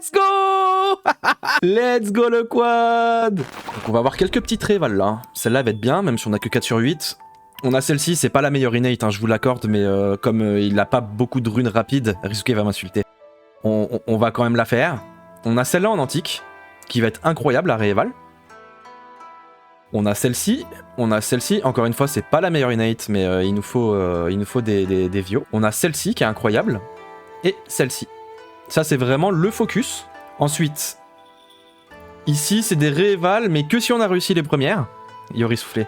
Let's go. Let's go le quad. Donc on va avoir quelques petites révals là. Celle-là va être bien, même si on a que 4 sur 8. On a celle-ci, c'est pas la meilleure innate, hein, je vous l'accorde, mais comme il a pas beaucoup de runes rapides, Ryusuke va m'insulter. On va quand même la faire. On a celle-là en antique, qui va être incroyable à rééval. On a celle-ci, encore une fois, c'est pas la meilleure innate, mais il nous faut des vios. On a celle-ci qui est incroyable, et celle-ci. Ça, c'est vraiment le focus. Ensuite, ici, c'est des réévals, mais que si on a réussi les premières. Yori soufflé.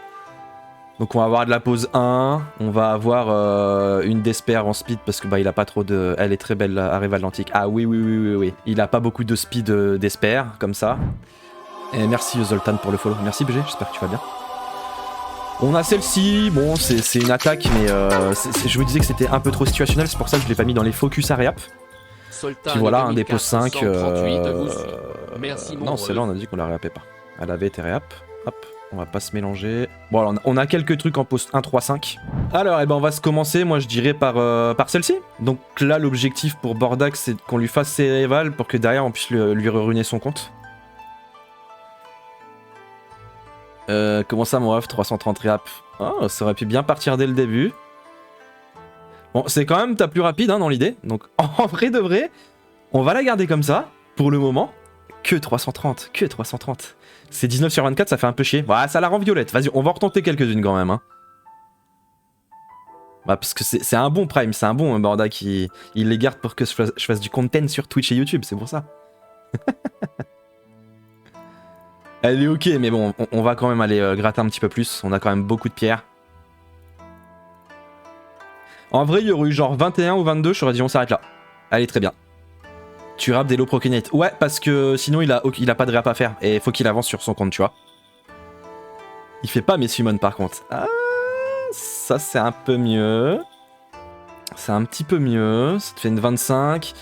Donc on va avoir de la pause 1, on va avoir une Despair en speed parce que bah il a pas trop de... Elle est très belle à Réval l'antique. Ah oui. Il a pas beaucoup de speed Despair comme ça. Et merci Zoltan pour le follow. Merci BG, j'espère que tu vas bien. On a celle-ci, bon c'est une attaque mais je me disais que c'était un peu trop situationnel, c'est pour ça que je l'ai pas mis dans les focus à réap. Puis voilà, un dépôt 5. Non, celle-là on a dit qu'on la réapait pas. Elle avait été réap. Hop. On va pas se mélanger. Bon, alors on a quelques trucs en post 1, 3, 5. Alors, on va se commencer, moi je dirais par celle-ci. Donc là, l'objectif pour Bordak, c'est qu'on lui fasse ses révals pour que derrière on puisse lui ruiner son compte. Comment ça, mon ref 330 réap. Oh, ça aurait pu bien partir dès le début. Bon, c'est quand même ta plus rapide hein, dans l'idée. Donc en vrai de vrai, on va la garder comme ça pour le moment. Que 330, que 330. C'est 19 sur 24, ça fait un peu chier. Bah, ça la rend violette. Vas-y, on va en retenter quelques-unes quand même. Hein. Bah, parce que c'est un bon prime, c'est un bon Borda qui il les garde pour que je fasse du content sur Twitch et YouTube, c'est pour ça. Elle est ok, mais bon, on va quand même aller gratter un petit peu plus. On a quand même beaucoup de pierres. En vrai, il y aurait eu genre 21 ou 22, je j'aurais dit on s'arrête là. Allez, très bien. Tu rappes des low prokinate. Ouais, parce que sinon il a pas de rap à faire. Et il faut qu'il avance sur son compte, tu vois. Il fait pas mes summons par contre. Ah, ça c'est un peu mieux. C'est un petit peu mieux. Ça te fait une 25.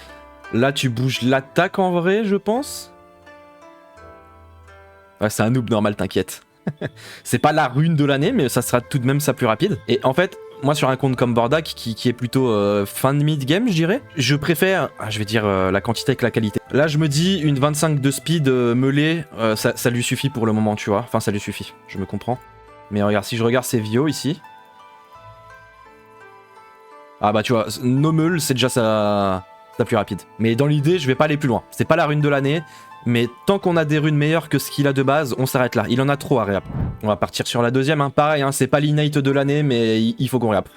Là tu bouges l'attaque en vrai, je pense. Ouais, c'est un noob normal, t'inquiète. C'est pas la rune de l'année, mais ça sera tout de même sa plus rapide. Et en fait, moi sur un compte comme Bordak qui est plutôt fin de mid-game je dirais, je préfère, je vais dire la quantité avec la qualité. Là je me dis une 25 de speed melee, ça lui suffit pour le moment tu vois, enfin ça lui suffit, je me comprends. Mais regarde, si je regarde ses vios ici, ah bah tu vois, Nomeul c'est déjà sa plus rapide. Mais dans l'idée je vais pas aller plus loin, c'est pas la rune de l'année. Mais tant qu'on a des runes meilleures que ce qu'il a de base, on s'arrête là. Il en a trop à réap. On va partir sur la deuxième, hein. Pareil, hein, c'est pas l'innate de l'année, mais il faut qu'on réap.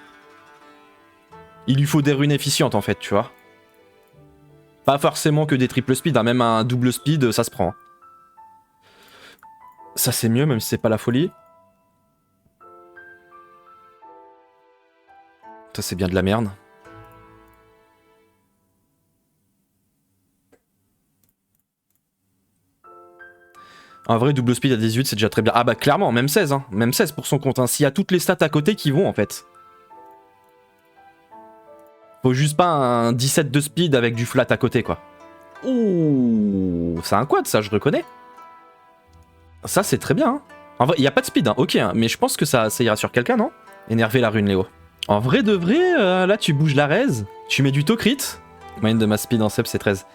Il lui faut des runes efficientes en fait, tu vois. Pas forcément que des triple speed, hein. Même un double speed, ça se prend. Hein. Ça c'est mieux, même si c'est pas la folie. Ça c'est bien de la merde. En vrai, double speed à 18, c'est déjà très bien. Ah bah clairement, même 16, hein. Même 16 pour son compte. Hein. S'il y a toutes les stats à côté qui vont, en fait. Faut juste pas un 17 de speed avec du flat à côté, quoi. Ouh, c'est un quad, ça, je reconnais. Ça, c'est très bien. Hein. En vrai, il n'y a pas de speed, hein. Ok, hein. Mais je pense que ça ira sur quelqu'un, non? Énerver la rune, Léo. En vrai de vrai, là, tu bouges la raise. Tu mets du to crit. Moyenne de ma speed en sub, c'est 13.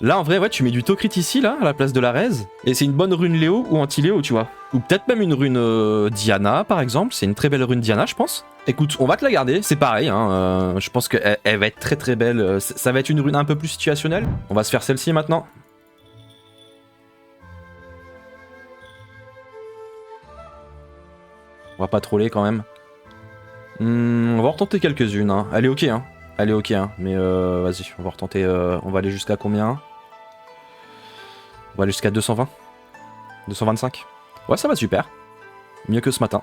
Là, en vrai, ouais, tu mets du to crit ici, là, à la place de la raise. Et c'est une bonne rune Léo ou anti-Léo, tu vois. Ou peut-être même une rune Diana, par exemple. C'est une très belle rune Diana, je pense. Écoute, on va te la garder, c'est pareil. Hein, je pense qu'elle va être très très belle. Ça va être une rune un peu plus situationnelle. On va se faire celle-ci maintenant. On va pas troller quand même. On va en retenter quelques-unes. Hein. Elle est ok, hein. Elle est ok, hein. Mais vas-y, on va retenter. On va aller jusqu'à combien? On va aller jusqu'à 220. 225. Ouais, ça va super. Mieux que ce matin.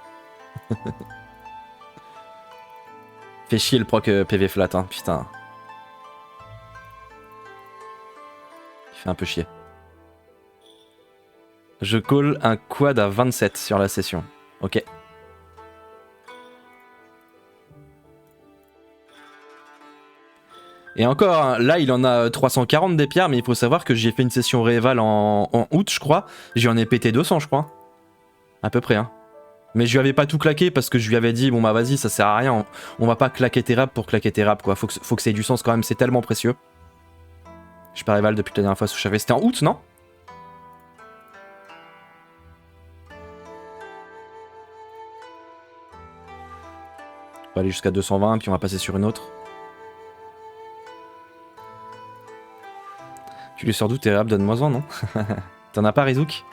Fait chier le proc PV flat, hein. Putain. Il fait un peu chier. Je call un quad à 27 sur la session. Ok. Et encore, hein, là il en a 340 des pierres, mais il faut savoir que j'ai fait une session rééval en août, je crois. J'en ai pété 200, je crois. À peu près, hein. Mais je lui avais pas tout claqué parce que je lui avais dit, bon bah vas-y, ça sert à rien. On va pas claquer tes raps pour claquer tes raps, quoi. Faut que ça ait du sens quand même, c'est tellement précieux. Je perds Rival depuis la dernière fois sous Chavé. C'était en août, non? On va aller jusqu'à 220, puis on va passer sur une autre. Tu lui sors d'où tes réhab? Donne-moi-en, non? T'en as pas, Rizouk?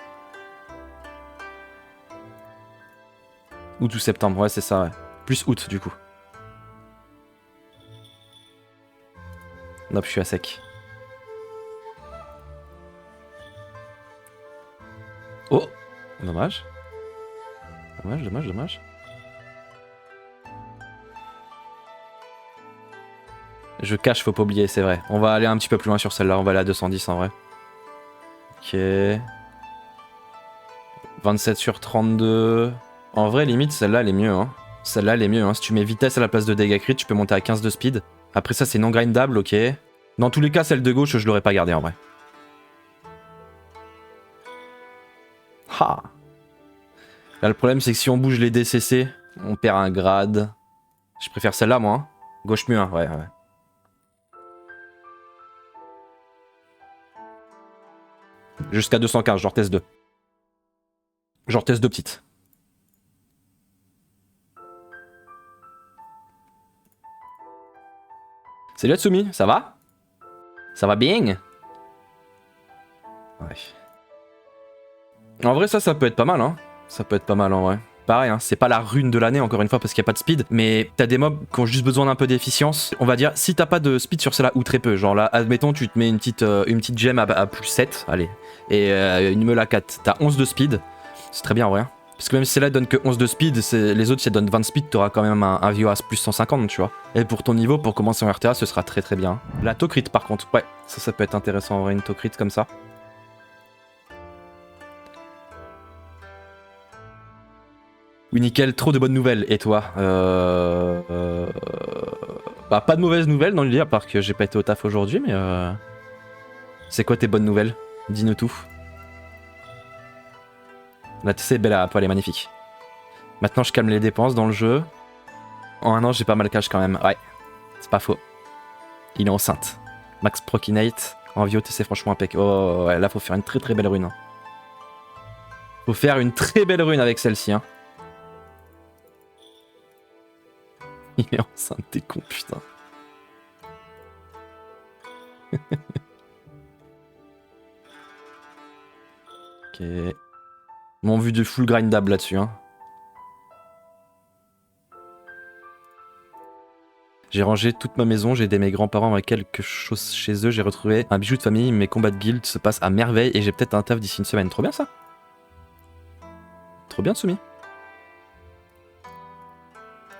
Août ou septembre, ouais, c'est ça, ouais. Plus août, du coup. Non, je suis à sec. Oh! Dommage. Dommage, dommage, dommage. Je cache, faut pas oublier, c'est vrai. On va aller un petit peu plus loin sur celle-là, on va aller à 210 en vrai. Ok. 27 sur 32. En vrai, limite, celle-là, elle est mieux. Hein. Celle-là, elle est mieux. Hein. Si tu mets vitesse à la place de dégâts crit, tu peux monter à 15 de speed. Après ça, c'est non grindable, ok. Dans tous les cas, celle de gauche, je l'aurais pas gardée en vrai. Ha! Là, le problème, c'est que si on bouge les DCC, on perd un grade. Je préfère celle-là, moi. Hein. Gauche mieux, hein. Ouais, ouais. Jusqu'à 215, genre test 2. Genre test 2 petites. Salut Atsumi, ça va? Ça va bien? Ouais. En vrai, ça peut être pas mal, hein. Ça peut être pas mal en vrai. Pareil, hein, c'est pas la rune de l'année encore une fois parce qu'il n'y a pas de speed, mais t'as des mobs qui ont juste besoin d'un peu d'efficience. On va dire, si t'as pas de speed sur celle-là ou très peu, genre là, admettons, tu te mets une petite gemme à plus 7, allez, et une meule à 4, t'as 11 de speed, c'est très bien en vrai. Hein. Parce que même si celle-là donne que 11 de speed, les autres si elles donnent 20 de speed, t'auras quand même un VOA plus 150, tu vois. Et pour ton niveau, pour commencer en RTA, ce sera très très bien. La Tocrit par contre, ouais, ça peut être intéressant en vrai, une Tocrit comme ça. Oui, nickel, trop de bonnes nouvelles. Et toi Bah, pas de mauvaises nouvelles dans l'idée, à part que j'ai pas été au taf aujourd'hui, mais c'est quoi tes bonnes nouvelles? Dis-nous tout. La TC est belle à poil, elle est magnifique. Maintenant, je calme les dépenses dans le jeu. En un an, j'ai pas mal cash quand même. Ouais, c'est pas faux. Il est enceinte. Max Prokinate en Vio TC, franchement impec. Oh, ouais, là, faut faire une très très belle rune. Hein. Faut faire une très belle rune avec celle-ci. Hein. Il est enceinte, t'es con, putain. Ok. Mon vu de full grindable là-dessus. Hein. J'ai rangé toute ma maison, j'ai aidé mes grands-parents avec quelque chose chez eux, j'ai retrouvé un bijou de famille, mes combats de guild se passent à merveille et j'ai peut-être un taf d'ici une semaine. Trop bien ça. Trop bien Tsumi.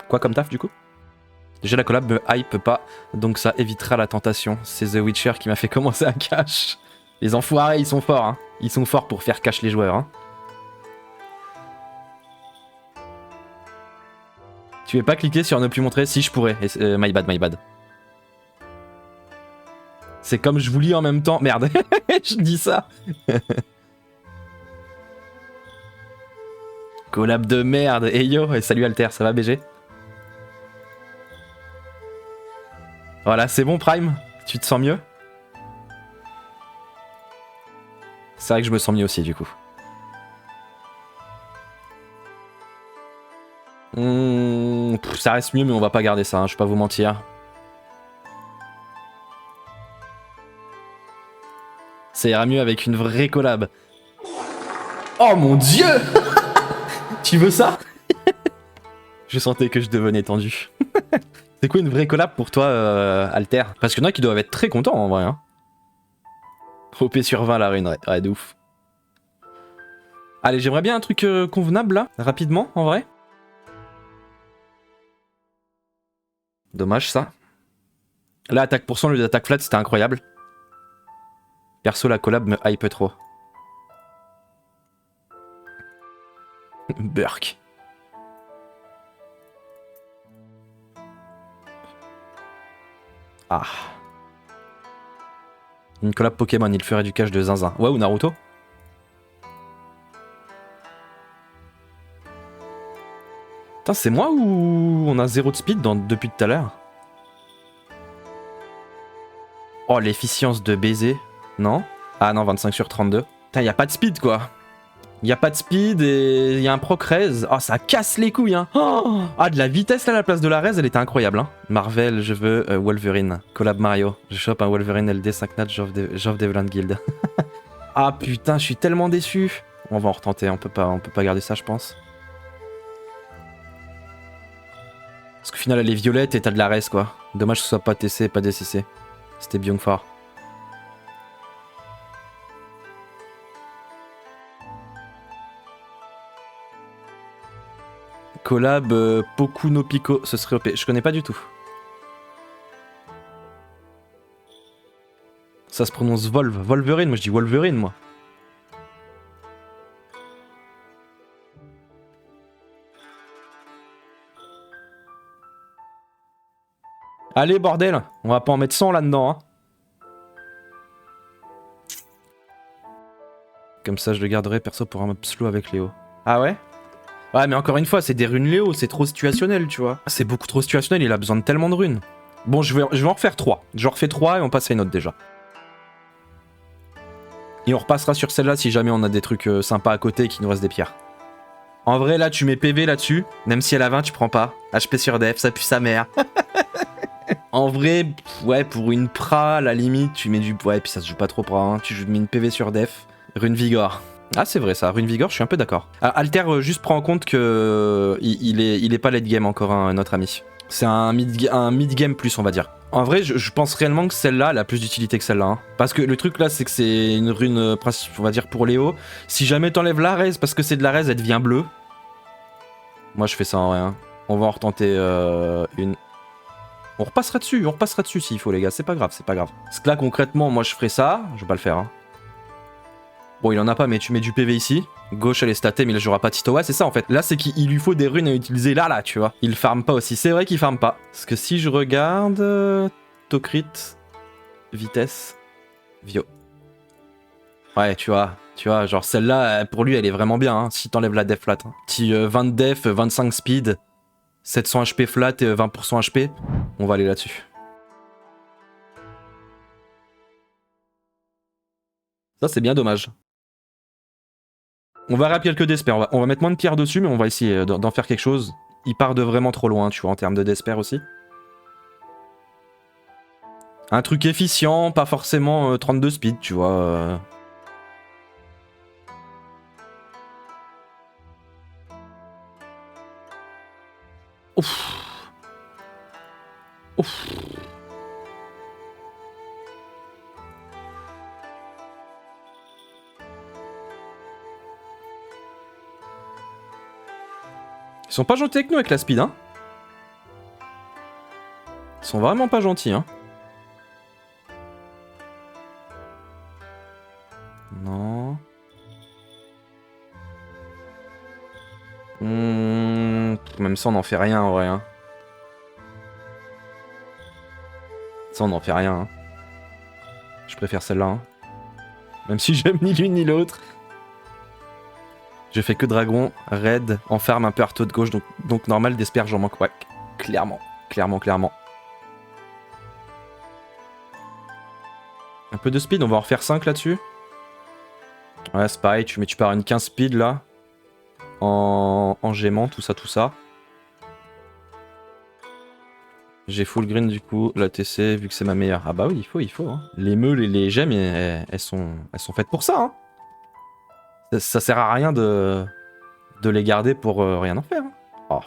Quoi comme taf du coup? Déjà la collab me hype pas, donc ça évitera la tentation. C'est The Witcher qui m'a fait commencer à cash. Les enfoirés ils sont forts, hein. Ils sont forts pour faire cash les joueurs. Hein. Tu veux pas cliquer sur ne plus montrer? Si je pourrais. My bad, my bad. C'est comme je vous lis en même temps. Merde, je dis ça. Collab de merde. Et yo, et salut Alter, ça va BG? Voilà, c'est bon Prime? Tu te sens mieux? C'est vrai que je me sens mieux aussi du coup. Ça reste mieux mais on va pas garder ça, hein, je vais pas vous mentir. Ça ira mieux avec une vraie collab. Oh mon dieu. Tu veux ça? Je sentais que je devenais tendu. C'est quoi une vraie collab pour toi, Alter? Parce qu'il y en a qui doivent être très contents en vrai. Hein. OP sur 20 la rune, ouais, de ouf. Allez, j'aimerais bien un truc convenable là, rapidement en vrai. Dommage ça. Là, attaque pour cent, le d'attaque flat, c'était incroyable. Perso, la collab me hype trop. Burk. Ah. Une collab Pokémon, il ferait du cash de zinzin. Ouais, ou Naruto. Putain, c'est moi ou on a 0 de speed depuis tout à l'heure? Oh, l'efficience de baiser. Non? Ah non, 25 sur 32. Putain, y a pas de speed, quoi. Y a pas de speed et y a un proc raise. Oh, ça casse les couilles, hein. Oh, ah, de la vitesse, là, à la place de la raise, elle était incroyable, hein. Marvel, je veux Wolverine. Collab Mario. Je chope un Wolverine LD 5 nat, j'offre Devland Guild. Ah, putain, je suis tellement déçu. On va en retenter, on peut pas garder ça, je pense. Parce qu'au final, elle est violette et t'as de la raise, quoi. Dommage que ce soit pas TC, pas DCC. C'était Byungfar. Collab Poku no Pico, ce serait OP. Je connais pas du tout. Ça se prononce Wolverine, moi je dis Wolverine, moi. Allez, bordel, on va pas en mettre 100 là-dedans, hein. Comme ça, je le garderai perso pour un mob slow avec Léo. Ah ouais? Ouais, mais encore une fois, c'est des runes Léo, c'est trop situationnel, tu vois. C'est beaucoup trop situationnel, il a besoin de tellement de runes. Bon, je vais en refaire 3. J'en refais 3 et on passe à une autre déjà. Et on repassera sur celle-là si jamais on a des trucs sympas à côté et qu'il nous reste des pierres. En vrai, là, tu mets PV là-dessus. Même si elle a 20, tu prends pas. HP sur def, ça pue sa mère. En vrai, ouais, pour une pra, à la limite, tu mets du... Ouais, puis ça se joue pas trop pra, hein. Tu mets une PV sur def. Rune Vigor. Ah, c'est vrai ça, Rune Vigor, je suis un peu d'accord. Alter, juste prends en compte que il est pas late game encore, hein, notre ami. C'est un mid-game plus, on va dire. En vrai, je pense réellement que celle-là, elle a plus d'utilité que celle-là. Hein. Parce que le truc là, c'est que c'est une rune, on va dire, pour Léo. Si jamais t'enlèves la raise, parce que c'est de la raise, elle devient bleue. Moi, je fais ça en vrai. Hein. On va en retenter une. On repassera dessus s'il faut, les gars. C'est pas grave, c'est pas grave. Parce que là, concrètement, moi, je ferai ça. Je vais pas le faire. Hein. Bon, il en a pas, mais tu mets du PV ici. Gauche, elle est statée, mais là, j'aurai pas Tito. Ouais, c'est ça, en fait. Là, c'est qu'il lui faut des runes à utiliser là, tu vois. Il farm pas aussi. C'est vrai qu'il farm pas. Parce que si je regarde... Tokrit, vitesse, Vio. Ouais, tu vois, genre celle-là, pour lui, elle est vraiment bien, hein, si t'enlèves la def flat. Hein. Petit 20 def, 25 speed, 700 HP flat et 20% HP, on va aller là-dessus. Ça, c'est bien dommage. On va rap quelques desper, on va mettre moins de pierres dessus, mais on va essayer d'en faire quelque chose. Il part de vraiment trop loin, tu vois, en termes de desper aussi. Un truc efficient, pas forcément 32 speed, tu vois. Ouf. Ouf. Ils sont pas gentils avec nous avec la speed, hein. Ils sont vraiment pas gentils, hein. Non. Même ça, on n'en fait rien en vrai. Hein. Ça, on n'en fait rien. Hein. Je préfère celle-là. Hein. Même si j'aime ni l'une ni l'autre. Je fais que dragon, raid, en farm un peu arto de gauche, donc normal, d'espère j'en manque. Ouais, clairement. Un peu de speed, on va en refaire 5 là-dessus. Ouais, c'est pareil, tu pars une 15 speed là. En gémant, tout ça. J'ai full green du coup, la TC, vu que c'est ma meilleure. Ah bah oui, il faut. Hein. Les meules et les gemmes, elles sont faites pour ça. Hein. Ça sert à rien de les garder pour rien en faire. Hein. Oh.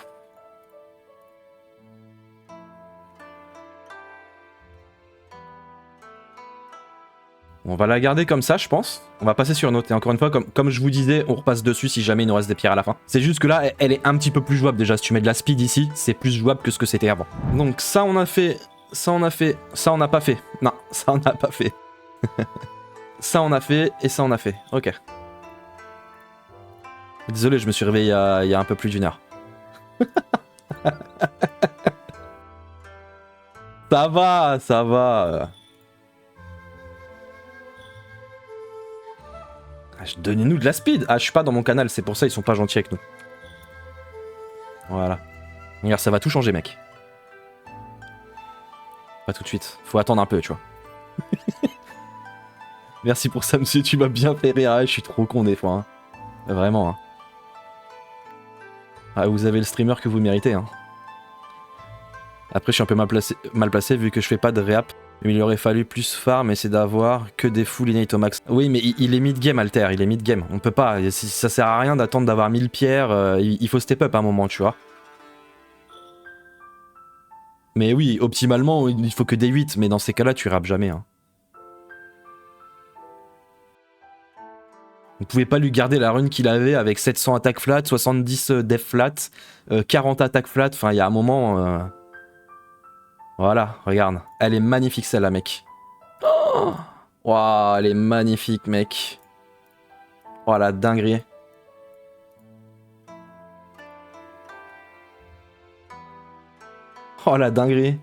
On va la garder comme ça, je pense. On va passer sur une autre. Et encore une fois, comme je vous disais, on repasse dessus si jamais il nous reste des pierres à la fin. C'est juste que là, elle est un petit peu plus jouable déjà. Si tu mets de la speed ici, c'est plus jouable que ce que c'était avant. Donc ça, on a fait. Ça, on a fait. Ça, on n'a pas fait. Non, ça, on n'a pas fait. Ça, on a fait. Et ça, on a fait. Ok. Désolé, je me suis réveillé il y a un peu plus d'une heure. Ça va, ça va. Donnez-nous de la speed. Ah, je suis pas dans mon canal, c'est pour ça ils sont pas gentils avec nous. Voilà. Regarde, ça va tout changer, mec. Pas tout de suite. Faut attendre un peu, tu vois. Merci pour ça, monsieur, tu m'as bien fait rire. Ah, je suis trop con des fois. Hein. Vraiment. Hein. Ah, vous avez le streamer que vous méritez. Hein. Après, je suis un peu mal placé vu que je fais pas de réap. Mais il aurait fallu plus farm et c'est d'avoir que des full innate au max. Oui, mais il est mid-game, Alter, il est mid-game. On peut pas, ça sert à rien d'attendre d'avoir 1000 pierres. Il faut step up à un moment, tu vois. Mais oui, optimalement, il faut que des 8, mais dans ces cas-là, tu rappes jamais. Hein. Vous pouvez pas lui garder la rune qu'il avait avec 700 attaques flat, 70 def flat, 40 attaques flat. Enfin, il y a un moment... Voilà, regarde. Elle est magnifique celle-là, mec. Oh wow, elle est magnifique, mec. Oh la dinguerie. Oh la dinguerie.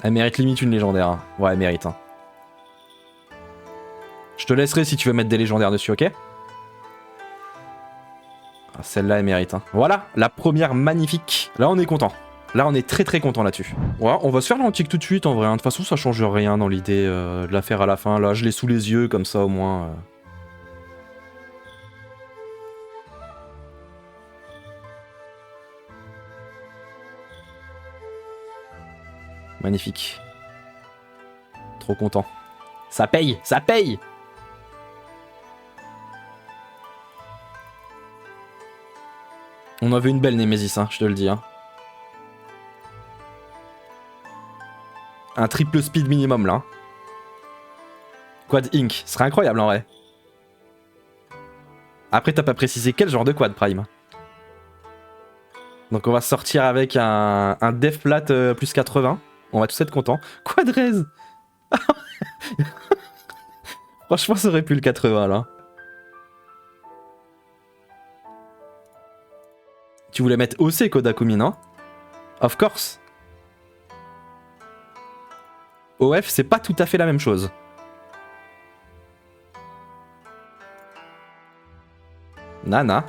Elle mérite limite une légendaire. Hein. Ouais, elle mérite. Hein. Je te laisserai si tu veux mettre des légendaires dessus, ok? Ah, celle-là, elle mérite. Hein. Voilà, la première magnifique. Là, on est content. Là, on est très très content là-dessus. Ouais, on va se faire l'antique tout de suite en vrai. Hein. De toute façon, ça change rien dans l'idée de la faire à la fin. Là, je l'ai sous les yeux, comme ça au moins. Magnifique. Trop content. Ça paye, ça paye! On avait une belle Némésis, hein, je te le dis. Hein. Un triple speed minimum là. Quad Inc. Ce serait incroyable en vrai. Après, t'as pas précisé quel genre de quad Prime. Donc on va sortir avec un def flat plus 80. On va tous être contents. Quadrez. Franchement, ça aurait pu le 80 là. Tu voulais mettre OC Kodakumi, non? Of course. OF, c'est pas tout à fait la même chose. Nana.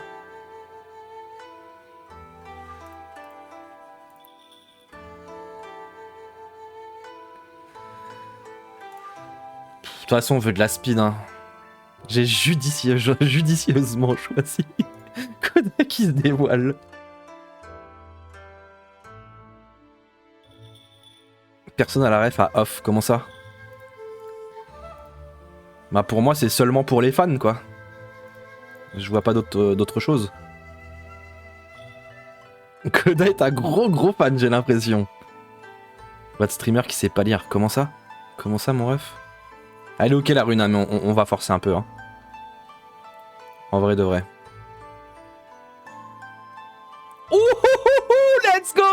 De toute façon, on veut de la speed. Hein. J'ai judicieusement choisi. Kodak qui se dévoile. Personne à la ref à off, comment ça? Bah pour moi c'est seulement pour les fans quoi. Je vois pas d'autre chose. Koda est un gros fan j'ai l'impression. Votre streamer qui sait pas lire, comment ça? Comment ça mon ref? Elle est ok la rune hein, mais on va forcer un peu hein. En vrai de vrai. Ouh, let's go.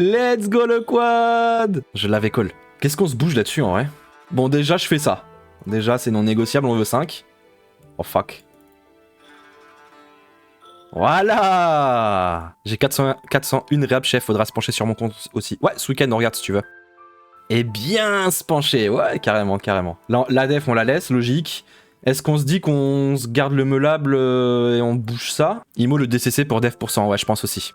Let's go le quad. Je l'avais call. Qu'est-ce qu'on se bouge là-dessus en vrai? Bon déjà je fais ça. Déjà c'est non négociable, on veut 5. Oh fuck. Voilà. J'ai 401 réap chef, faudra se pencher sur mon compte aussi. Ouais, ce week-end on regarde si tu veux. Et bien se pencher, ouais carrément, carrément. Là, la def on la laisse, logique. Est-ce qu'on se dit qu'on se garde le meulable et on bouge ça? Imo le DCC pour def %, ouais je pense aussi.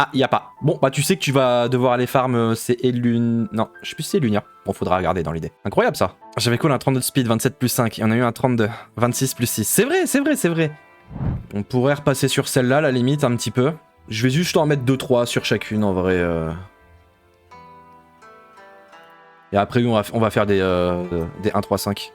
Ah, y a pas. Bon, bah tu sais que tu vas devoir aller farm, c'est Elun... Non, je sais plus si c'est Lunia. Bon, faudra regarder dans l'idée. Incroyable ça. J'avais cool un 32 de speed, 27 plus 5. Et on a eu un 32, 26 plus 6. C'est vrai, c'est vrai, c'est vrai. On pourrait repasser sur celle-là, la limite, un petit peu. Je vais juste en mettre 2-3 sur chacune, en vrai. Et après, on va faire des 1-3-5.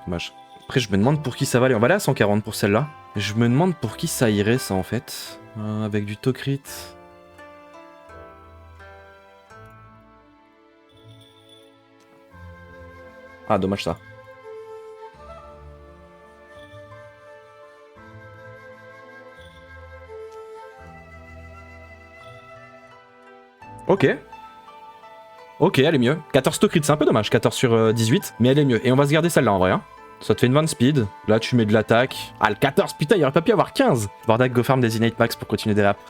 Dommage. Après, je me demande pour qui ça va aller. On va aller à 140 pour celle-là. Je me demande pour qui ça irait, ça, en fait. Avec du Tokrit. Ah, dommage ça. Ok. Ok, elle est mieux. 14 Tokrit, c'est un peu dommage. 14 sur 18. Mais elle est mieux. Et on va se garder celle-là, en vrai. Hein. Ça te fait une 20 speed. Là, tu mets de l'attaque. Ah, le 14, putain, il aurait pas pu avoir 15. Bardak, go farm des innate max pour continuer des raps.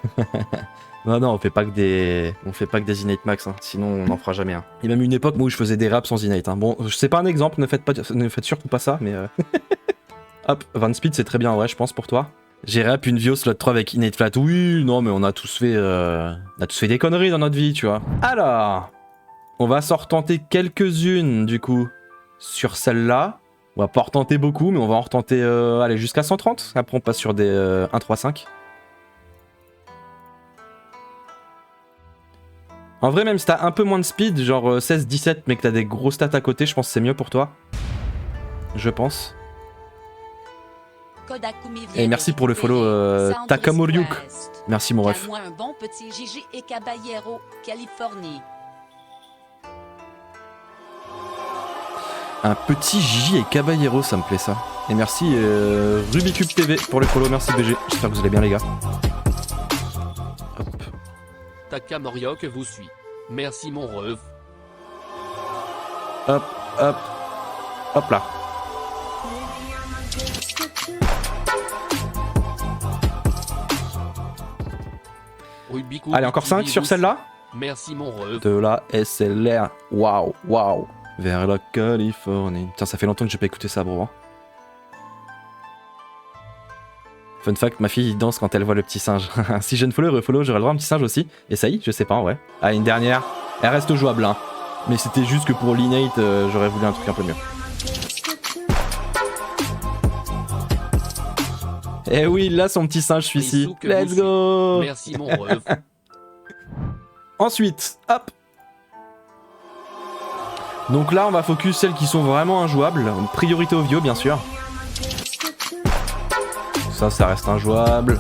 Non, non, on fait pas que des innate max, hein. Sinon on n'en fera jamais un. Il y a même une époque où je faisais des raps sans innate. Hein. Bon, c'est pas un exemple, ne faites surtout pas ça, mais... Hop, 20 speed, c'est très bien, ouais, je pense, pour toi. J'ai rap une Vio slot 3 avec innate flat. Oui, non, mais on a tous fait des conneries dans notre vie, tu vois. Alors, on va s'en retenter quelques-unes, du coup, sur celle-là. On va pas en retenter beaucoup, mais on va en retenter, allez, jusqu'à 130. Après, on passe sur des 1-3-5. En vrai, même si t'as un peu moins de speed, genre 16-17, mais que t'as des gros stats à côté, je pense que c'est mieux pour toi. Je pense. Et merci pour le follow Takamoriuk. Merci mon ref. Un bon petit Gigi et Caballero, Californie. Un petit Gigi et Caballero, ça me plaît ça. Et merci Rubicube TV pour le follow, merci BG. J'espère que vous allez bien les gars. Hop. Takamoriok vous suit. Merci mon ref. Hop, hop. Hop là. Allez, encore 5 sur celle-là. Merci mon ref. De la SLR. Waouh, waouh. Vers la Californie. Putain, ça fait longtemps que j'ai pas écouté ça, bro. Fun fact, ma fille danse quand elle voit le petit singe. Si je ne follow et refollow, j'aurai le droit à un petit singe aussi. Et ça y est, je sais pas en vrai. Ah, une dernière. Elle reste jouable, hein. Mais c'était juste que pour l'inate, j'aurais voulu un truc un peu mieux. Eh oui, là, son petit singe, celui-ci. Let's go. Merci mon ref. Ensuite, hop. Donc là, on va focus celles qui sont vraiment injouables. Priorité au Vio, bien sûr. Ça reste injouable.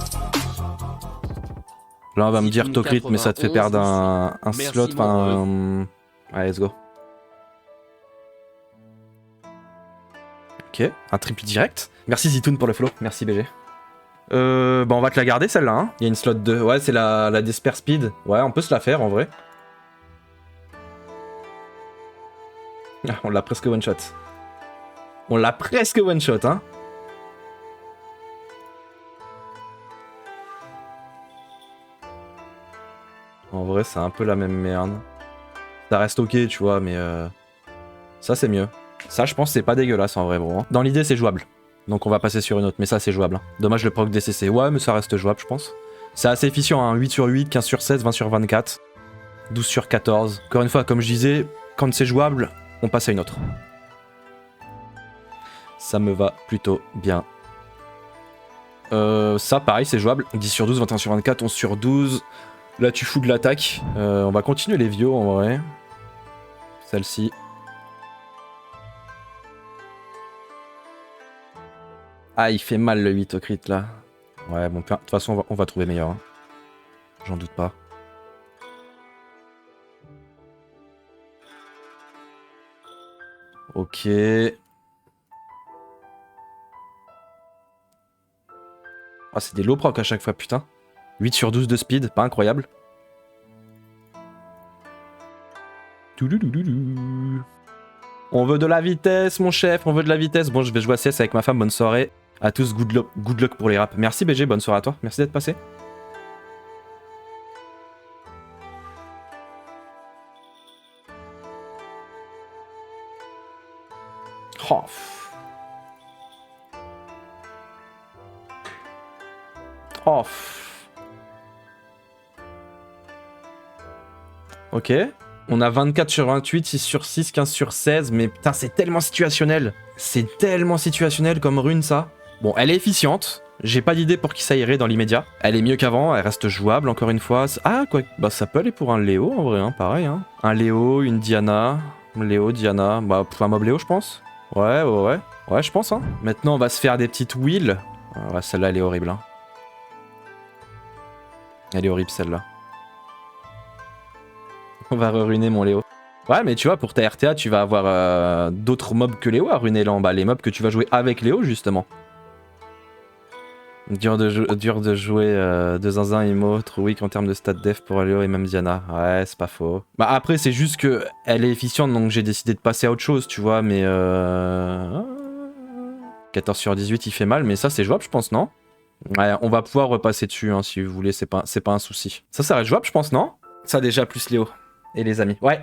Là, on va me dire Tokrit, mais ça te fait perdre un slot. Enfin, allez, let's go. Ok, un triple direct. Merci Zitoun pour le flow. Merci BG. Bah on va te la garder celle-là. Hein. Il y a une slot 2. Ouais, c'est la Despair Speed. Ouais, on peut se la faire en vrai. Ah, on l'a presque one shot. On l'a presque one shot, hein. En vrai, c'est un peu la même merde. Ça reste ok, tu vois, mais ça c'est mieux. Ça, je pense, c'est pas dégueulasse en vrai, bro. Dans l'idée, c'est jouable. Donc on va passer sur une autre, mais ça c'est jouable. Hein. Dommage le proc DCC. Ouais, mais ça reste jouable, je pense. C'est assez efficient, hein. 8 sur 8, 15 sur 16, 20 sur 24, 12 sur 14. Encore une fois, comme je disais, quand c'est jouable, on passe à une autre. Ça me va plutôt bien. Ça, pareil, c'est jouable. 10 sur 12, 21 sur 24, 11 sur 12. Là, tu fous de l'attaque. On va continuer les vios, en vrai. Celle-ci. Ah, il fait mal le 8 au crit, là. Ouais, bon, de toute façon, on va trouver meilleur. Hein. J'en doute pas. Ok. Ah, c'est des low proc à chaque fois, putain. 8 sur 12 de speed, pas incroyable. On veut de la vitesse, mon chef, on veut de la vitesse. Bon, je vais jouer à CS avec ma femme, bonne soirée. À tous, good luck pour les raps. Merci BG, bonne soirée à toi, merci d'être passé. Oh. Oh. Ok. On a 24 sur 28, 6 sur 6, 15 sur 16, mais putain, c'est tellement situationnel. C'est tellement situationnel comme rune, ça. Bon, elle est efficiente. J'ai pas d'idée pour qui ça irait dans l'immédiat. Elle est mieux qu'avant, elle reste jouable, encore une fois. Ah, quoi, bah ça peut aller pour un Léo, en vrai, hein, pareil. Hein. Un Léo, une Diana. Léo, Diana, bah pour un mob Léo, je pense. Ouais, je pense, hein. Maintenant, on va se faire des petites wheels. Ouais, celle-là, elle est horrible, hein. Elle est horrible, celle-là. On va ruiner mon Léo. Ouais, mais tu vois, pour ta RTA, tu vas avoir d'autres mobs que Léo à ruiner là en bas. Les mobs que tu vas jouer avec Léo, justement. Dur de jouer de zinzin Imo, trop weak en termes de stat def pour Léo et même Diana. Ouais, c'est pas faux. Bah après, c'est juste que elle est efficiente, donc j'ai décidé de passer à autre chose, tu vois, mais... 14 sur 18, il fait mal, mais ça, c'est jouable, je pense, non? Ouais, on va pouvoir repasser dessus, hein, si vous voulez, c'est pas un souci. Ça reste jouable, je pense, non? Ça, déjà, plus Léo. Et les amis. Ouais,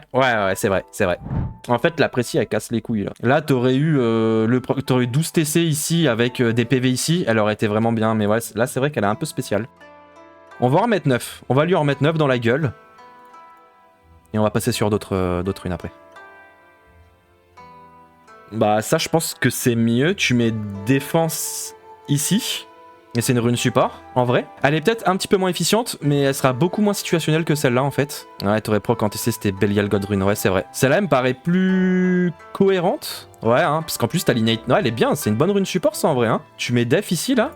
c'est vrai, c'est vrai. En fait, la précie, elle casse les couilles, là. Là, t'aurais eu, t'aurais eu 12 TC ici, avec des PV ici, elle aurait été vraiment bien, mais ouais, là, c'est vrai qu'elle est un peu spéciale. On va en remettre 9. On va lui en remettre 9 dans la gueule. Et on va passer sur d'autres runes après. Bah ça je pense que c'est mieux, tu mets défense ici, et c'est une rune support, en vrai. Elle est peut-être un petit peu moins efficiente, mais elle sera beaucoup moins situationnelle que celle-là en fait. Ouais, t'aurais proc en TC, c'était Belial God Rune, ouais c'est vrai. Celle-là elle me paraît plus cohérente, ouais, hein, parce qu'en plus t'as l'innate, non elle est bien, c'est une bonne rune support ça en vrai, hein. Tu mets def ici là.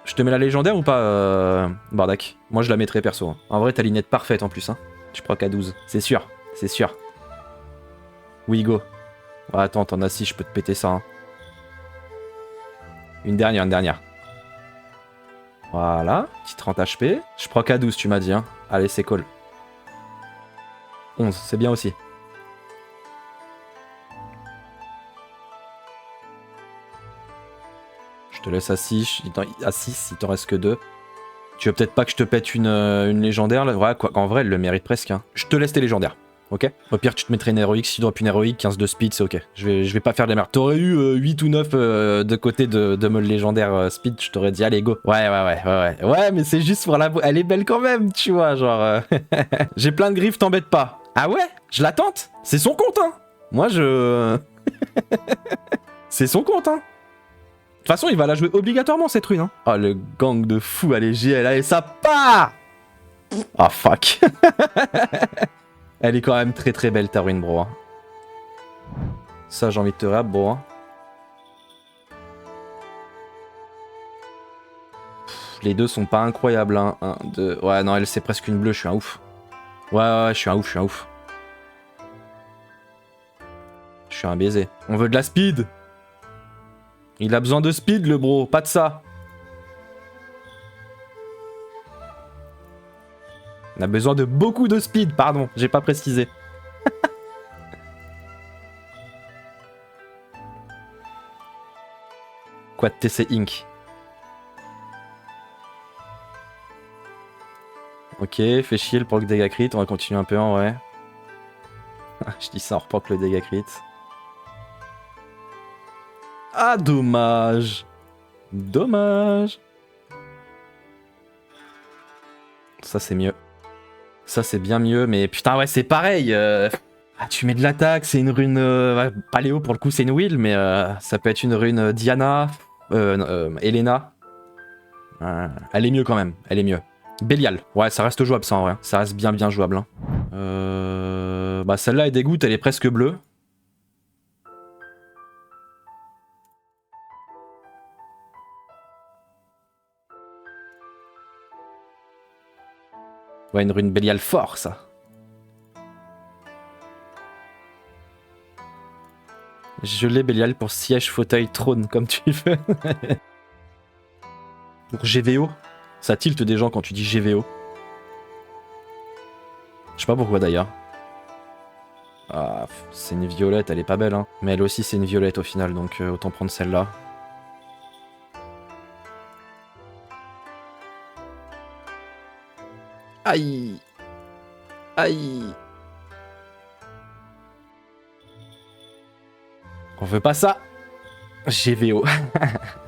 Je te mets la légendaire ou pas, Bardak? Moi je la mettrais perso, hein. En vrai t'as l'innate parfaite en plus, hein. Tu proc à 12, c'est sûr, c'est sûr. Oui go. Ouais, attends, t'en as 6, je peux te péter ça. Hein. Une dernière. Voilà, petit 30 HP. Je proc à 12, tu m'as dit. Hein. Allez, c'est cool. 11, c'est bien aussi. Je te laisse à 6, il t'en reste que 2. Tu veux peut-être pas que je te pète une légendaire là? Ouais, quoi, en vrai, elle le mérite presque. Hein. Je te laisse tes légendaires. Ok. Au pire, tu te mettrais une héroïque. Si tu drop une héroïque, 15 de speed, c'est ok. Je vais pas faire de la merde. T'aurais eu 8 ou 9 de côté de me légendaire speed, je t'aurais dit, allez, go. Ouais. Ouais, mais c'est juste pour la... Elle est belle quand même, tu vois, genre... J'ai plein de griffes, t'embête pas. Ah ouais? Je la tente? C'est son compte, hein. Moi, je... c'est son compte, hein. De toute façon, il va la jouer obligatoirement, cette rune, hein. Oh, le gang de fous, allez, JL, allez, ça part. Oh, fuck. Elle est quand même très très belle ta rune, bro. Hein. Ça, j'ai envie de te rap, bro. Hein. Les deux sont pas incroyables. Hein. 1, 2... Ouais, non, elle c'est presque une bleue, je suis un ouf. Ouais, je suis un ouf. Je suis un baiser. On veut de la speed. Il a besoin de speed, le bro, pas de ça. On a besoin de beaucoup de speed, pardon, j'ai pas précisé. Quad TC Inc. Ok, fais chier le proc dégâts crit, on va continuer un peu en vrai. Je dis ça, on reproc le dégâts crit. Ah, dommage. Dommage. Ça c'est mieux. Ça c'est bien mieux, mais putain ouais c'est pareil. Ah, tu mets de l'attaque, c'est une rune... Paléo pour le coup c'est une will, mais ça peut être une rune Diana, Elena. Elle est mieux quand même, elle est mieux. Belial, ouais ça reste jouable ça en vrai, ça reste bien jouable. Hein. Bah celle-là est dégoûte, elle est presque bleue. Ouais une rune Belial fort ça. Je l'ai Belial pour siège, fauteuil, trône, comme tu veux. Pour GVO. Ça tilte des gens quand tu dis GVO. Je sais pas pourquoi d'ailleurs. Ah, c'est une violette, elle est pas belle, hein. Mais elle aussi c'est une violette au final, donc autant prendre celle-là. Aïe. Aïe. On veut pas ça. GVO.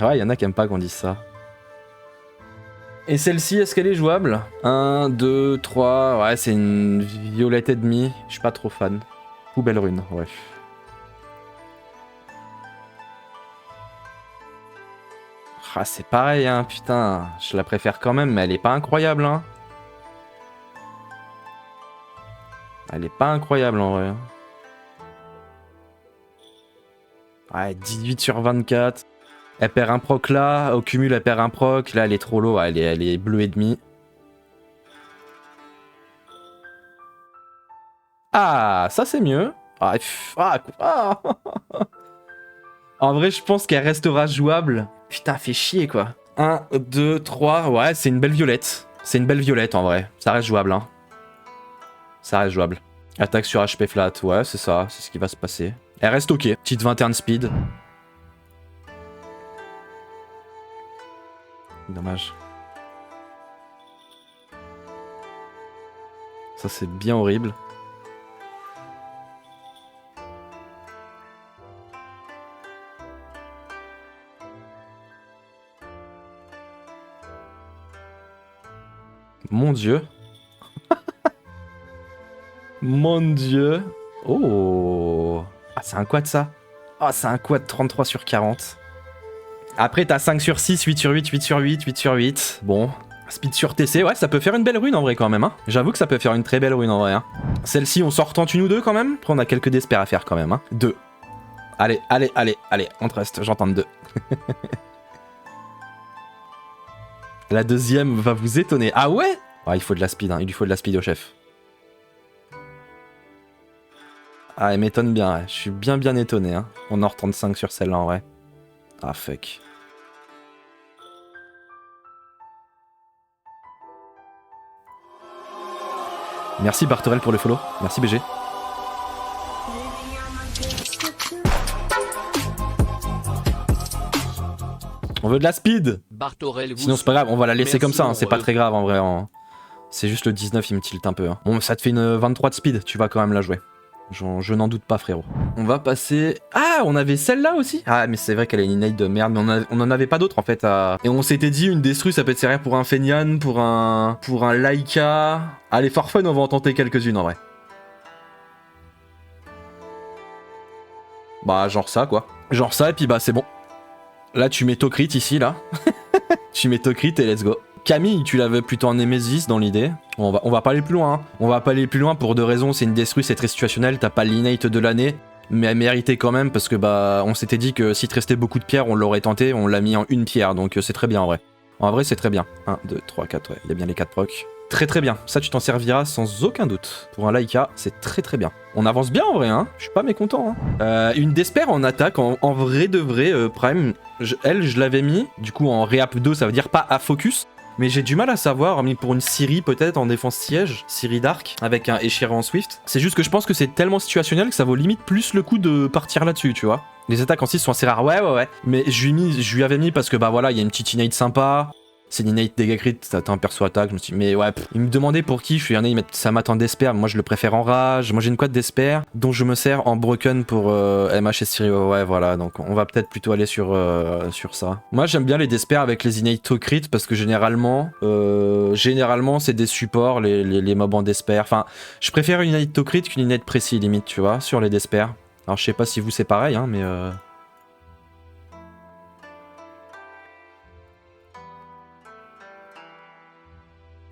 Ouais, y en a qui aiment pas qu'on dise ça. Et celle-ci, est-ce qu'elle est jouable? 1, 2, 3... Ouais, c'est une violette et demie. Je suis pas trop fan. Poubelle rune, ouais. Ah, c'est pareil, hein, putain. Je la préfère quand même, mais elle est pas incroyable, hein. Elle est pas incroyable, en vrai. Ouais, 18 sur 24. Elle perd un proc là, au cumul elle perd un proc, là elle est trop low, elle est bleue et demi. Ah, ça c'est mieux. En vrai je pense qu'elle restera jouable. Putain, fait chier quoi. 1, 2, 3, ouais c'est une belle violette. C'est une belle violette en vrai, ça reste jouable hein. Ça reste jouable. Attaque sur HP flat, ouais c'est ça, c'est ce qui va se passer. Elle reste ok, petite 21 de speed. Dommage. Ça c'est bien horrible. Mon dieu. Mon dieu. Oh. Ah c'est un quad ça. Ah c'est un quad 33 sur 40. Après t'as 5 sur 6, 8 sur 8, 8 sur 8, 8 sur 8. Bon. Speed sur TC, ouais ça peut faire une belle rune en vrai quand même. Hein. J'avoue que ça peut faire une très belle rune en vrai. Hein. Celle-ci on sort en une ou deux quand même. Après on a quelques despères à faire quand même. Hein. 2. Allez, allez, allez, allez, on trust, j'entends 2. La deuxième va vous étonner. Ah ouais? Ah il faut de la speed, hein. Il lui faut de la speed au chef. Ah elle m'étonne bien, ouais. Je suis bien étonné. Hein. On en 35 sur celle-là en vrai. Ah fuck. Merci Bartorel pour le follow. Merci BG. On veut de la speed. Bartorel, Sinon c'est pas grave, on va la laisser Merci, comme ça, hein. mon C'est pas ref. très grave en vrai. Hein. C'est juste le 19 il me tilte un peu. Hein. Bon ça te fait une 23 de speed, tu vas quand même la jouer. Je n'en doute pas frérot. On va passer... Ah on avait celle-là aussi. Ah mais c'est vrai qu'elle a une innate de merde, mais on en avait pas d'autres en fait. Et on s'était dit une destru ça peut être servir pour un Fenian, pour un Laika. Allez for fun on va en tenter quelques-unes en vrai. Bah genre ça quoi. Genre ça et puis bah c'est bon. Là tu mets Tokrit ici là. Tu mets Tokrit et let's go. Camille, tu l'avais plutôt en Nemesis dans l'idée. On va pas aller plus loin. Hein. On va pas aller plus loin pour deux raisons. C'est une destru, c'est très situationnel. T'as pas l'innate de l'année, mais elle méritait quand même parce que bah on s'était dit que s'il te restait beaucoup de pierres, on l'aurait tenté. On l'a mis en une pierre, donc c'est très bien en vrai. En vrai, c'est très bien. 1, 2, 3, 4, ouais. Il y a bien les 4 procs. Très très bien. Ça, tu t'en serviras sans aucun doute. Pour un Laika, c'est très bien. On avance bien en vrai, hein. Je suis pas mécontent. Hein. Une Despair en attaque, en vrai de vrai, Prime. Elle, je l'avais mis. Du coup, en Réap 2, ça veut dire pas à focus. Mais j'ai du mal à savoir, mais pour une Ciri peut-être en défense siège, Ciri Dark, avec un Eshira en Swift. C'est juste que je pense que c'est tellement situationnel que ça vaut limite plus le coup de partir là-dessus, tu vois. Les attaques en 6 sont assez rares, ouais. Mais je lui avais mis parce que bah voilà, il y a une petite innate sympa. C'est une innate dégâts crit, t'as un perso attaque, je me suis dit, mais ouais, il me demandait pour qui, je suis il met ça m'attend d'Esper, moi je le préfère en rage, moi j'ai une quad d'Esper, dont je me sers en broken pour MH et Ciri, ouais voilà, donc on va peut-être plutôt aller sur ça. Moi j'aime bien les d'Esper avec les innate to crit, parce que généralement c'est des supports, les mobs en d'Esper, enfin, je préfère une innate to crit qu'une innate précis limite, tu vois, sur les d'Esper. Alors je sais pas si vous c'est pareil, hein, mais...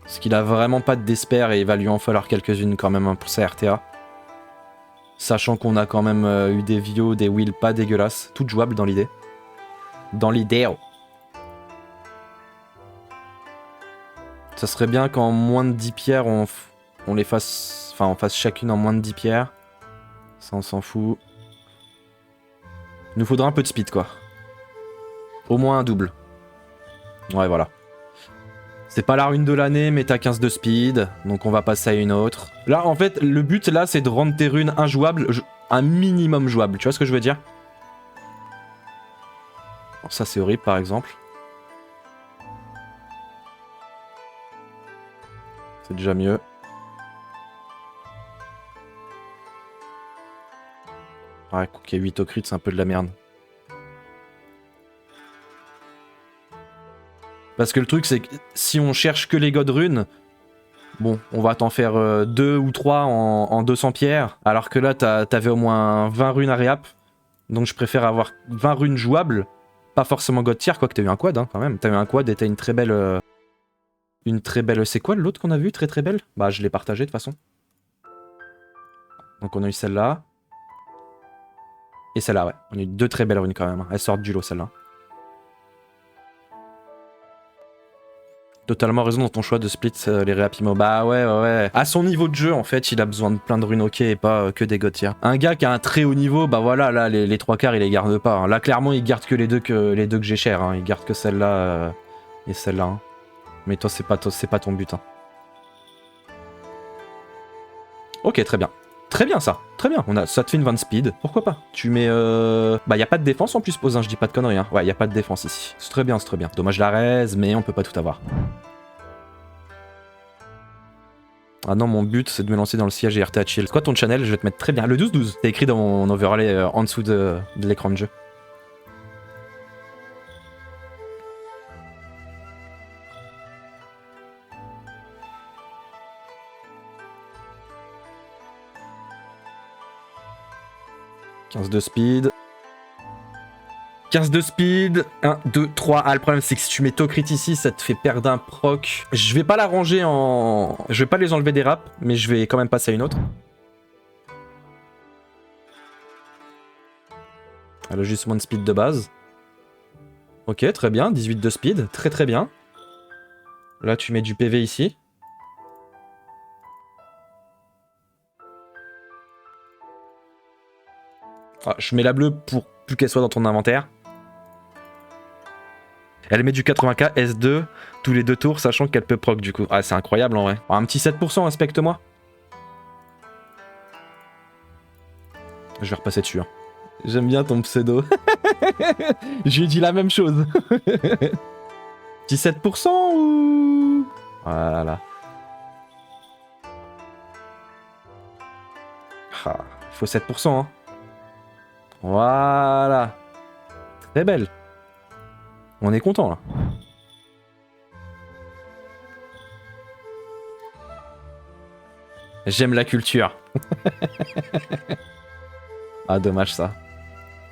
Parce qu'il a vraiment pas de Despair et il va lui en falloir quelques-unes quand même pour sa RTA. Sachant qu'on a quand même eu des Vio, des Will pas dégueulasses. Toutes jouables dans l'idée. Dans l'idée. Ça serait bien qu'en moins de 10 pierres, on les fasse... Enfin, on fasse chacune en moins de 10 pierres. Ça, on s'en fout. Il nous faudra un peu de speed, quoi. Au moins un double. Ouais, voilà. C'est pas la rune de l'année, mais t'as 15 de speed, donc on va passer à une autre. Là, en fait, le but, là, c'est de rendre tes runes injouables, un minimum jouable. Tu vois ce que je veux dire? Bon, ça, c'est horrible, par exemple. C'est déjà mieux. Ouais, ok, 8 au crit, c'est un peu de la merde. Parce que le truc, c'est que si on cherche que les god runes, bon, on va t'en faire 2 ou 3 en 200 pierres, alors que là, t'avais au moins 20 runes à réap. Donc je préfère avoir 20 runes jouables, pas forcément god tier, quoique t'as eu un quad, hein, quand même. T'as eu un quad et t'as une très belle... C'est quoi l'autre qu'on a vu, très belle? Bah, je l'ai partagé de toute façon. Donc on a eu celle-là. Et celle-là, ouais. On a eu 2 très belles runes quand même. Elles sortent du lot, celle-là. Totalement raison dans ton choix de split les réapimo. Bah ouais. À son niveau de jeu, en fait, il a besoin de plein de runes ok et pas que des god tier. Un gars qui a un très haut niveau, bah voilà, là, les 3 quarts, il les garde pas. Hein. Là, clairement, il garde que les deux que j'ai chères. Hein. Il garde que celle-là et celle-là. Hein. Mais toi, c'est pas ton but. Hein. Ok, très bien. Très bien ça, très bien. Ça te fait une 20 speed, pourquoi pas. Tu mets... Bah y a pas de défense en plus, pose je dis pas de conneries. Hein. Ouais, y a pas de défense ici. C'est très bien, c'est très bien. Dommage la raise, mais on peut pas tout avoir. Ah non, mon but c'est de me lancer dans le siège et RTA chill. C'est quoi ton channel? Je vais te mettre très bien. Le 12-12. C'est écrit dans mon overlay en dessous de l'écran de jeu. « 15 de speed. 15 de speed. 1, 2, 3. Ah, le problème, c'est que si tu mets Tocrit ici, ça te fait perdre un proc. Je vais pas la ranger en... Je vais pas les enlever des raps, mais je vais quand même passer à une autre. Elle a juste moins de speed de base. Ok, très bien. 18 de speed. Très très bien. Là, tu mets du PV ici. Ah, je mets la bleue pour plus qu'elle soit dans ton inventaire. Elle met du 80k, S2, tous les 2 tours, sachant qu'elle peut proc du coup. Ah, c'est incroyable en vrai. Oh, un petit 7%, respecte-moi. Je vais repasser dessus. Hein. J'aime bien ton pseudo. Je lui ai dit la même chose. Petit 7% ou... Voilà. Ah, il faut 7%. Hein. Voilà. Très belle. On est content là. J'aime la culture. Ah dommage ça.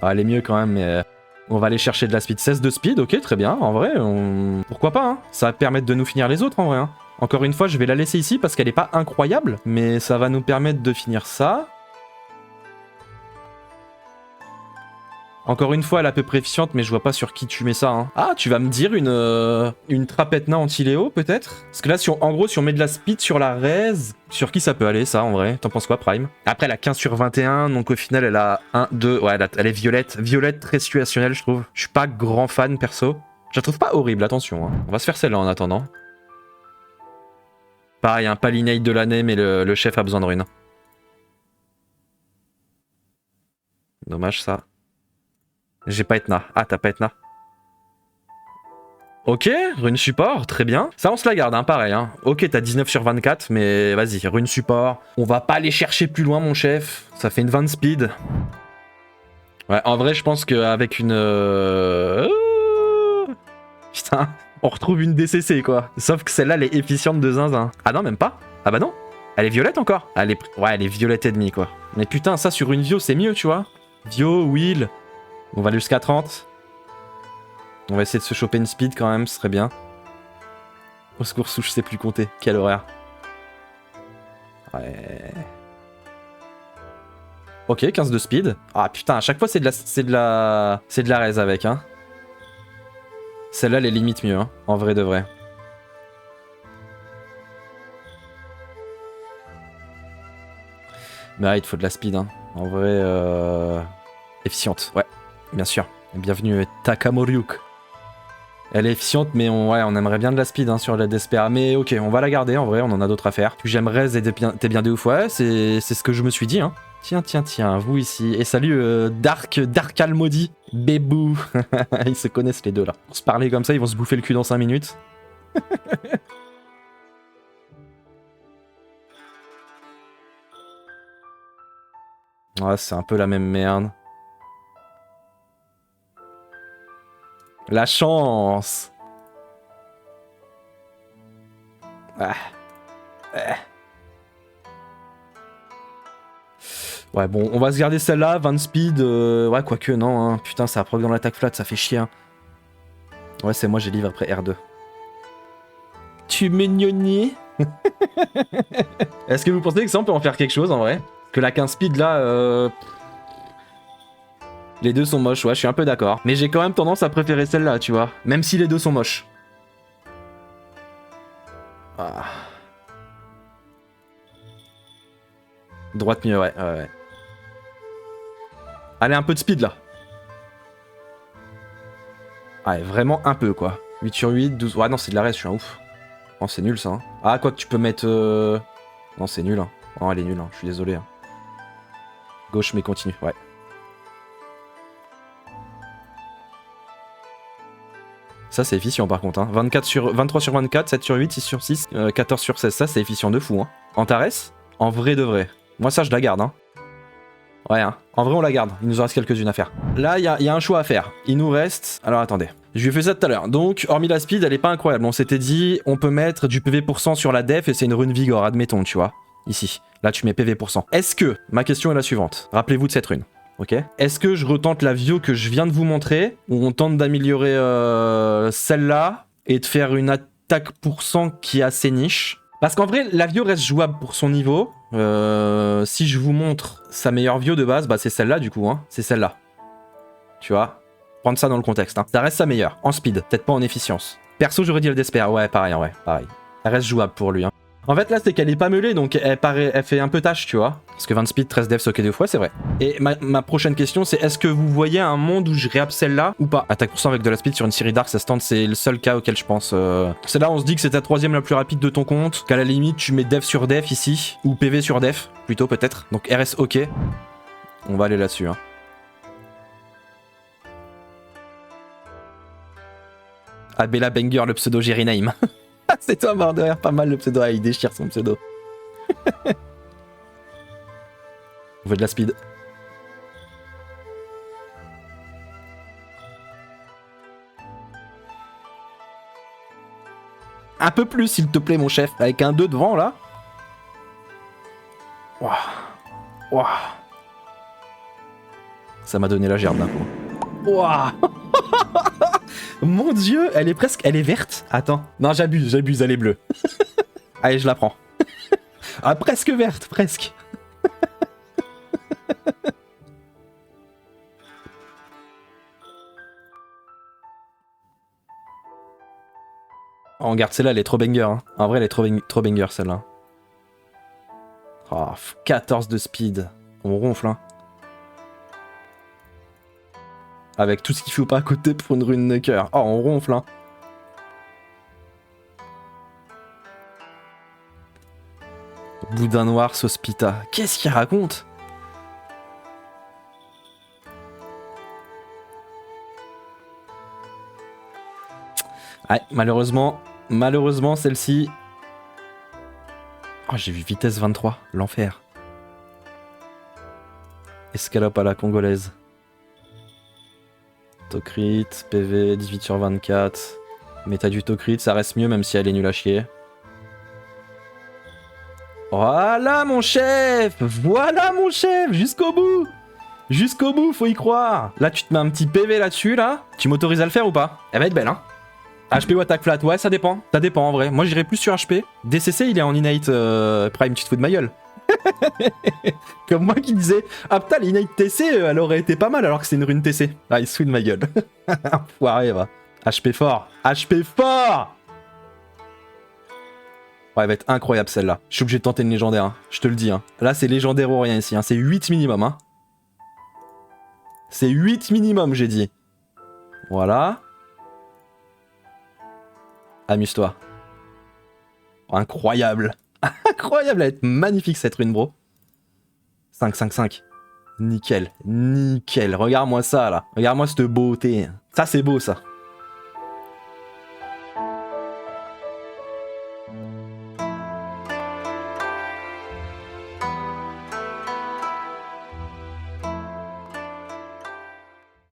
Ah, elle est mieux quand même mais on va aller chercher de la speed. 16 de speed, ok très bien. En vrai, pourquoi pas hein. Ça va permettre de nous finir les autres en vrai. Hein. Encore une fois, je vais la laisser ici parce qu'elle est pas incroyable. Mais ça va nous permettre de finir ça. Encore une fois, elle est à peu près efficiente, mais je vois pas sur qui tu mets ça. Hein. Ah, tu vas me dire une trapetna anti-Léo, peut-être? Parce que là, en gros, si on met de la speed sur la raise, sur qui ça peut aller, ça, en vrai? T'en penses quoi, Prime? Après, elle a 15 sur 21, donc au final, elle a 1, 2... Ouais, elle est violette. Violette, très situationnelle, je trouve. Je suis pas grand fan, perso. Je la trouve pas horrible, attention. Hein. On va se faire celle-là en attendant. Pareil, un Palinade de l'année, mais le chef a besoin de runes. Dommage, ça. J'ai pas Etna. Ah, t'as pas Etna. Ok, rune support, très bien. Ça, on se la garde, hein, pareil. Hein. Ok, t'as 19 sur 24, mais vas-y, rune support. On va pas aller chercher plus loin, mon chef. Ça fait une 20 speed. Ouais, en vrai, je pense qu'avec une... Putain, on retrouve une DCC, quoi. Sauf que celle-là, elle est efficiente de zinzin. Ah non, même pas. Ah bah non. Elle est violette encore. Ouais, elle est violette et demie, quoi. Mais putain, ça, sur une Vio, c'est mieux, tu vois. Vio, Will... On va aller jusqu'à 30. On va essayer de se choper une speed quand même, ce serait bien. Au secours, je sais plus compter. Quel horaire. Ouais. Ok, 15 de speed. Ah putain, à chaque fois c'est de la raise avec, hein. Celle-là, elle est limite mieux, hein. En vrai de vrai. Mais ah, il te faut de la speed, hein. En vrai, efficiente, ouais. Bien sûr. Bienvenue Takamoriuk. Elle est efficiente, mais on aimerait bien de la speed hein, sur la Despera. Mais ok, on va la garder en vrai, on en a d'autres à faire. J'aimerais t'es bien de ouf, ouais, c'est ce que je me suis dit. Hein. Tiens, vous ici. Et salut Dark Almodi. Bébou. Ils se connaissent les deux là. Pour se parler comme ça, ils vont se bouffer le cul dans 5 minutes. Ouais, c'est un peu la même merde. La chance. Ouais, bon, on va se garder celle-là, 20 speed. Ouais, quoique, non. Hein. Putain, ça proc dans l'attaque flat, ça fait chier. Hein. Ouais, c'est moi, j'ai livre après R2. Tu m'égnonnies. Est-ce que vous pensez que ça, on peut en faire quelque chose, en vrai? Que la 15 speed, là... Les deux sont moches, ouais, je suis un peu d'accord. Mais j'ai quand même tendance à préférer celle-là, tu vois. Même si les deux sont moches. Ah. Droite mieux, ouais. Allez, un peu de speed, là. Ouais, vraiment un peu, quoi. 8 sur 8, 12... Ouais, non, c'est de la reste, je suis un ouf. Non, c'est nul, ça. Hein. Ah, quoi que tu peux mettre... Non, c'est nul. Hein. Non, elle est nulle, hein. Je suis désolé. Hein. Gauche mais continue, ouais. Ça c'est efficient par contre, hein. 23 sur 24, 7 sur 8, 6 sur 6, 14 sur 16, ça c'est efficient de fou. Hein. Antares, en vrai de vrai. Moi ça je la garde. Hein. Ouais, hein. En vrai on la garde, il nous en reste quelques-unes à faire. Là il y a un choix à faire. Il nous reste... Alors attendez, je lui ai fait ça tout à l'heure. Donc hormis la speed elle est pas incroyable. On s'était dit on peut mettre du PV% sur la def et c'est une rune Vigor, admettons tu vois. Ici, là tu mets PV%. Est-ce que, ma question est la suivante, rappelez-vous de cette rune. Ok. Est-ce que je retente la Vio que je viens de vous montrer, ou on tente d'améliorer celle-là, et de faire une attaque % qui est assez niche? Parce qu'en vrai, la Vio reste jouable pour son niveau. Si je vous montre sa meilleure Vio de base, bah c'est celle-là du coup, hein. C'est celle-là. Tu vois? Prendre ça dans le contexte, hein. Ça reste sa meilleure, en speed, peut-être pas en efficience. Perso, j'aurais dit le Despair, ouais, pareil, ouais, pareil. Elle reste jouable pour lui, hein. En fait là c'est qu'elle est pas meulée donc elle fait un peu tâche tu vois. Parce que 20 speed, 13 def, socké 2 fois c'est vrai. Et ma prochaine question c'est est-ce que vous voyez un monde où je réappe celle-là ou pas? Attaque % avec de la speed sur une série dark ça se tente, c'est le seul cas auquel je pense. Celle-là on se dit que c'est ta troisième la plus rapide de ton compte. Qu'à la limite tu mets def sur def ici. Ou PV sur def plutôt peut-être. Donc RS ok. On va aller là-dessus hein. Abella Banger le pseudo Jerry Name. C'est toi, mort de rire, pas mal le pseudo. Ah, il déchire son pseudo. On veut de la speed. Un peu plus, s'il te plaît, mon chef. Avec un 2 devant, là. Waouh. Waouh. Ça m'a donné la gerbe d'un coup. Waouh. Mon dieu, elle est presque... Elle est verte. Attends. Non, j'abuse, elle est bleue. Allez, je la prends. Ah, presque verte, presque. Oh, regarde, celle-là, elle est trop banger. Hein. En vrai, elle est trop banger, celle-là. Oh, 14 de speed. On ronfle, hein. Avec tout ce qu'il faut pas à côté pour une rune Nucker. Oh, on ronfle, hein. Boudin noir, sauce pita. Qu'est-ce qu'il raconte? Ouais, malheureusement celle-ci... Oh, j'ai vu vitesse 23, l'enfer. Escalope à la congolaise. Tocrit, PV, 18 sur 24. Méta du Tocrit, ça reste mieux même si elle est nulle à chier. Voilà mon chef! Voilà mon chef! Jusqu'au bout! Jusqu'au bout, faut y croire! Là, tu te mets un petit PV là-dessus, là. Tu m'autorises à le faire ou pas? Elle va être belle, hein? HP ou attaque flat? Ouais, ça dépend. Ça dépend en vrai. Moi, j'irais plus sur HP. DCC, il est en innate prime, tu te fous de ma gueule. Comme moi qui disais, ah putain, l'innate TC, elle aurait été pas mal alors que c'est une rune TC. Ah, il se fout de ma gueule. Foiré, va. HP fort. HP fort! Ouais, elle va être incroyable celle-là. Je suis obligé de tenter une légendaire, hein. Je te le dis. Hein. Là, c'est légendaire ou rien ici. Hein. C'est 8 minimum. Hein. C'est 8 minimum, j'ai dit. Voilà. Amuse-toi. Oh, incroyable. Incroyable, elle va être magnifique cette rune, bro. 5, 5, 5. Nickel. Nickel. Regarde-moi ça, là. Regarde-moi cette beauté. Ça, c'est beau, ça.